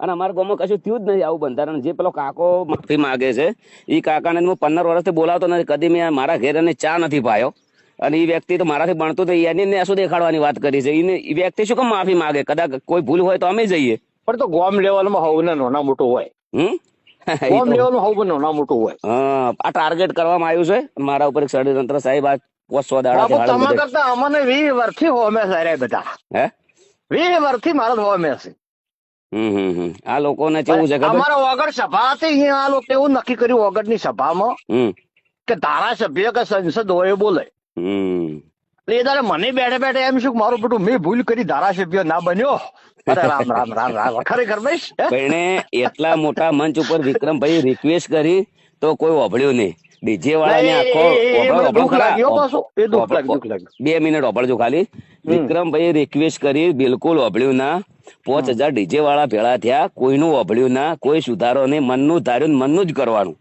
અને અમારા ગામમાં કશું થયું જ નહીં આવું બંધારણ. જે પેલો કાકો માફી માંગે છે એ કાકાને હું 15 વર્ષથી બોલાવતો નથી, કદી મેં મારા ઘેર એને ચા નથી પાયો. અને એ વ્યક્તિ તો મારાથી ભણતો તો એની શું દેખાડવાની વાત કરી છે. એ વ્યક્તિ શું કેમ માફી માંગે? કદાચ કોઈ ભૂલ હોય તો અમે જઈએ. પણ તો ગોમ લેવલમાં હોવું ને નાના મોટું હોય. ગોમ લેવલમાં હોવું નાના મોટું હોય. આ ટાર્ગેટ કરવામાં આવ્યું છે મારા ઉપર ષડયંત્ર સાહેબ. આ 500 દાડા તમારા કરતા અમને 20 વર્ષથી હોમે છે બધા. હે 20 વર્ષથી મારા હોમે છે. આ લોકોને કેવું છે અમારા વગર સભા હતી, આ લોકો એવું નક્કી કર્યું વગરની સભામાં કે ધારાસભ્ય કે સંસદ હોય બોલે. એ તારે મને બેઠે બેઠે એમ શું મારું બેટું મેં ભૂલ કરી ધારાસભ્ય ના બન્યો. અરે રામ રામ રામ રામ. ખરેખર ભાઈ એટલા મોટા મંચ ઉપર વિક્રમભાઈ રિક્વેસ્ટ કરી તો કોઈ ઓભળ્યું નહીં. ડીજે વાળાને આખો 2 મિનિટ ઓભળજો ખાલી. વિક્રમભાઈ રિક્વેસ્ટ કરી, બિલકુલ ઓભળ્યું ના. 5000 ડીજે વાળા ભેળા થયા, કોઈનું ઓભળ્યું ના, કોઈ સુધારો નહીં. મનનું ધાર્યું મનનું જ કરવાનું.